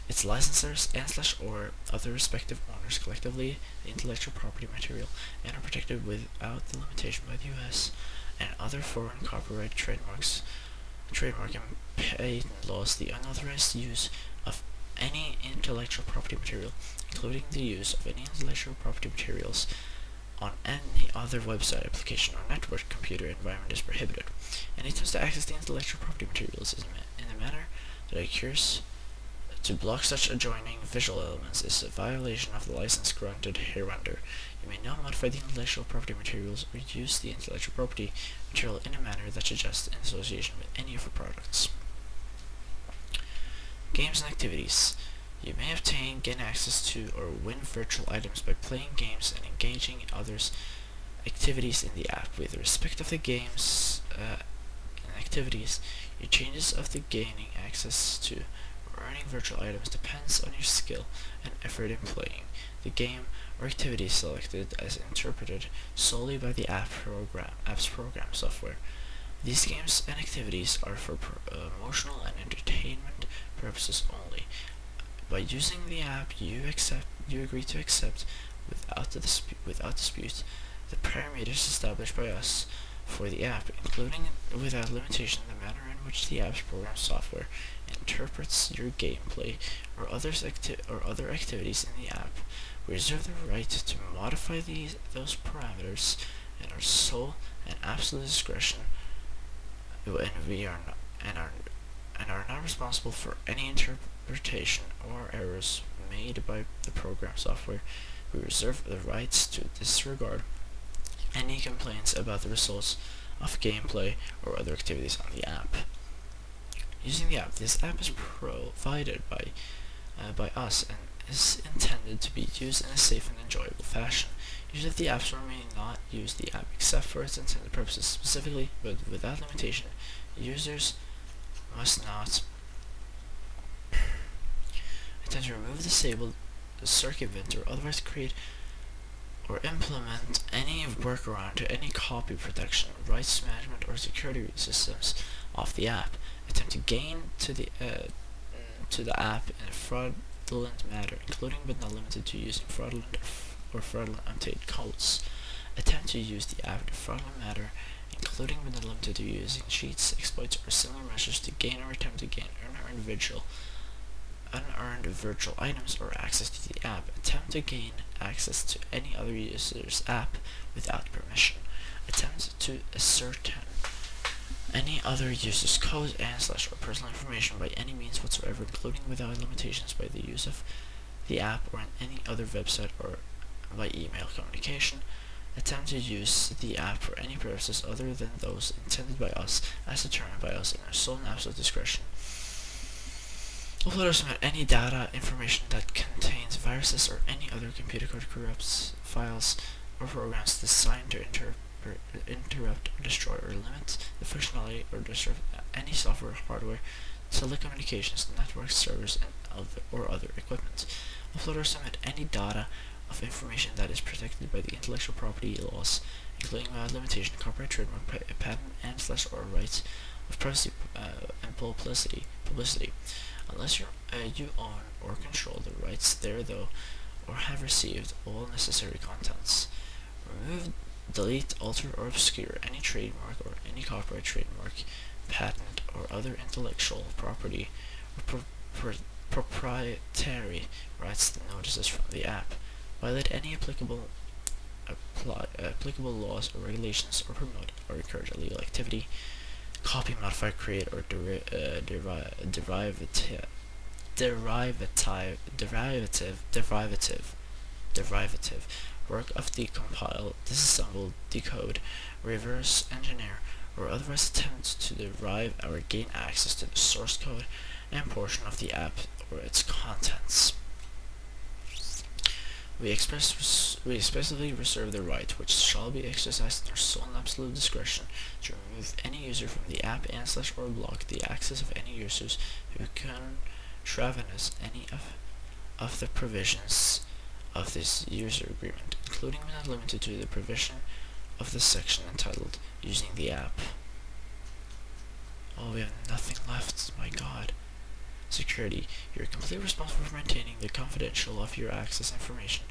its licensors and/or other respective owners. Collectively, the intellectual property material and are protected without the limitation by the U.S. and other foreign copyright trademark and patent laws. The unauthorized use of any intellectual property material, including the use of any intellectual property materials on any other website, application, or network computer environment is prohibited. Any attempt to access the intellectual property materials in a manner that occurs to block such adjoining visual elements is a violation of the license granted hereunder. You may not modify the intellectual property materials or use the intellectual property material in a manner that suggests in association with any of your products. Games and activities. You may obtain, gain access to, or win virtual items by playing games and engaging in others' activities in the app. With respect of the games and activities, your chances of the gaining access to or earning virtual items depends on your skill and effort in playing the game or activity selected as interpreted solely by the app's program software. These games and activities are for promotional and entertainment purposes only. By using the app, you agree to accept, without dispute, the parameters established by us for the app, including without limitation the manner in which the app's program software interprets your gameplay or other activities in the app. We reserve the right to modify those parameters in our sole and absolute discretion, and are not responsible for any interpretation or errors made by the program software. We reserve the rights to disregard any complaints about the results of gameplay or other activities on the app. Using the app. This app is provided by us and is intended to be used in a safe and enjoyable fashion. Users of the App Store may not use the app except for its intended purposes specifically, but without limitation. Users must not attempt to remove, disable the circuit event, or otherwise create or implement any workaround to any copy protection, rights management, or security systems of the app. Attempt to gain to the app in a fraudulent manner, including but not limited to using fraudulent or fraudulent obtained codes. Attempt to use the app in a fraudulent manner, including but not limited to using cheats, exploits, or similar measures to gain or attempt to gain unearned virtual items or access to the app. Attempt to gain access to any other user's app without permission. Attempt to ascertain any other user's code and/or personal information by any means whatsoever, including without limitations by the use of the app or on any other website or by email communication. attempt to use the app for any purposes other than those intended by us, as determined by us in our sole and absolute discretion. Upload or submit any data, information that contains viruses or any other computer code corrupts files or programs designed to interrupt, or destroy, or limit the functionality or disrupt any software, hardware, telecommunications, networks, servers, or other equipment. Upload or submit any data of information that is protected by the intellectual property laws, including without limitation, copyright, trademark, patent, and/or rights of privacy and publicity, unless you own or control the rights thereto, or have received all necessary contents. Remove, delete, alter, or obscure any trademark or any copyright, trademark, patent, or other intellectual property or proprietary rights to notices from the app. Violate any applicable laws or regulations, or promote or encourage illegal activity. Copy, modify, create, or derivative work of decompile, disassemble, decode, reverse engineer, or otherwise attempt to derive or gain access to the source code and portion of the app or its contents. We expressly reserve the right, which shall be exercised in our sole and absolute discretion, to remove any user from the app and/or block the access of any users who contravene any of the provisions of this user agreement, including but not limited to the provision of the section entitled Using the App. Oh, we have nothing left, my god. Security. You are completely responsible for maintaining the confidential of your access information.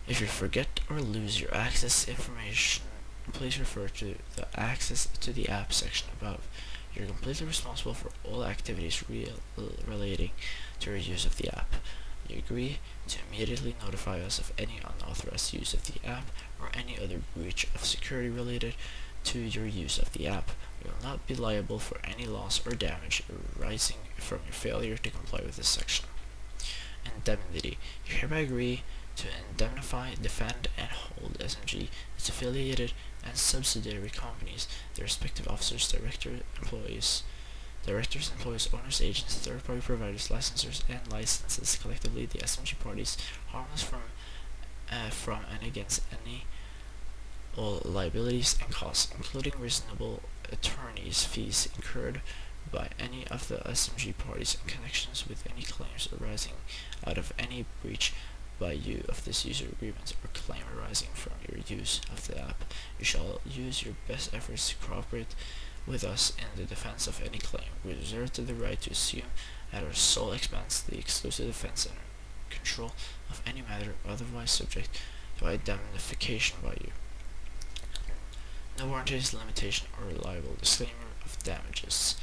If you forget or lose your access information, please refer to the access to the app section above. You are completely responsible for all activities relating to your use of the app. You agree to immediately notify us of any unauthorized use of the app or any other breach of security related to your use of the app. We will not be liable for any loss or damage arising from your failure to comply with this section. Indemnity. You hereby agree to indemnify, defend, and hold SMG, its affiliated and subsidiary companies, their respective officers, directors, employees, owners, agents, third-party providers, licensors, and licenses, collectively the SMG parties, harmless from and against any all liabilities and costs, including reasonable attorney's fees incurred by any of the SMG parties in connections with any claims arising out of any breach by you of this user agreement or claim arising from your use of the app. You shall use your best efforts to cooperate with us in the defense of any claim. We reserve the right to assume at our sole expense the exclusive defense and control of any matter otherwise subject to indemnification by you. No warranties, limitation, or liable disclaimer of damages.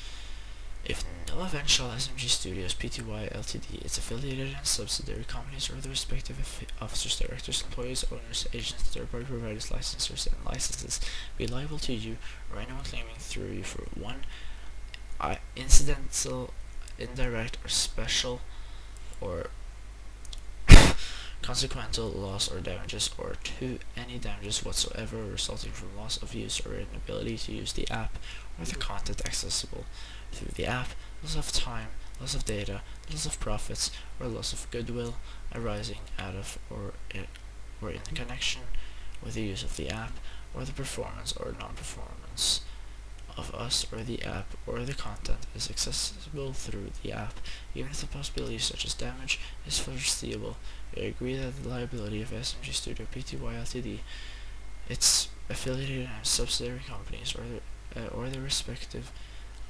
If no event shall SMG Studios Pty Ltd, its affiliated and subsidiary companies, or the respective officers, directors, employees, owners, agents, third-party providers, licensors, and licenses be liable to you or anyone claiming through you for 1. Incidental, indirect, or special, or consequential loss or damages, or 2. Any damages whatsoever resulting from loss of use or inability to use the app or the content accessible through the app, loss of time, loss of data, loss of profits, or loss of goodwill arising out of or in connection with the use of the app, or the performance or non-performance of us or the app or the content is accessible through the app, even if the possibility such as damage is foreseeable. We agree that the liability of SMG Studio Pty Ltd, its affiliated and subsidiary companies, or their respective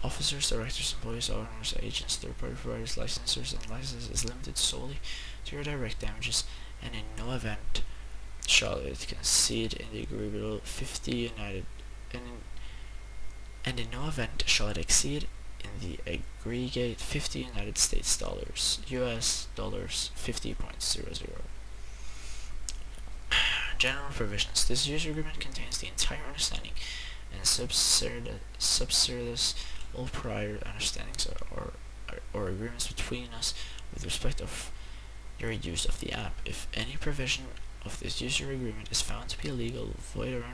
officers, directors, employees, owners, agents, third-party providers, licensors, and licenses is limited solely to your direct damages, and in no event shall it exceed in the agreeable 50 United and in no event shall it exceed in the aggregate 50 United States dollars, US dollars 50.00. General provisions. This user agreement contains the entire understanding and subservice all prior understandings or agreements between us with respect of your use of the app. If any provision of this user agreement is found to be illegal, void, or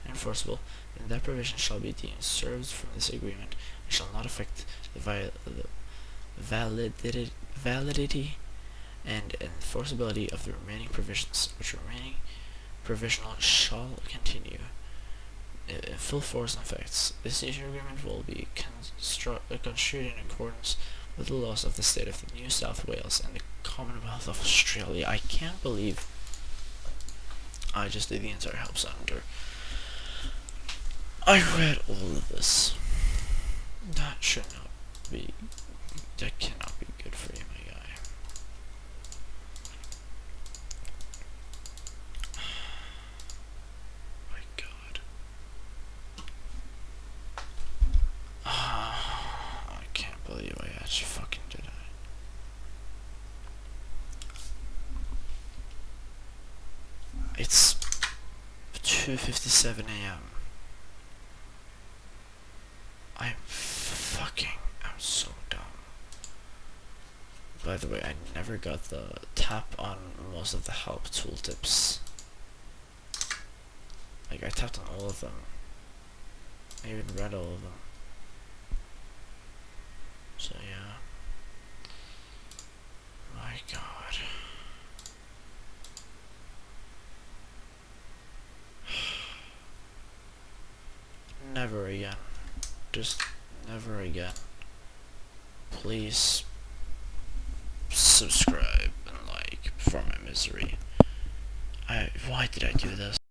unenforceable, then that provision shall be deemed served from this agreement and shall not affect the validity and enforceability of the remaining provisions, which remaining provisional shall continue in full force and effects. This user agreement will be construed in accordance with the laws of the state of New South Wales and the Commonwealth of Australia. I can't believe I just did the entire help center. I read all of this. That should not be. That cannot be good for you, my guy. My God. I can't believe I actually fucking did it. It's 2:57 a.m. I'm so dumb. By the way, I never got the tap on most of the help tooltips. Like, I tapped on all of them. I even read all of them. So yeah. My God. Never again. Just never again. Please subscribe and like for my misery. Why did I do this?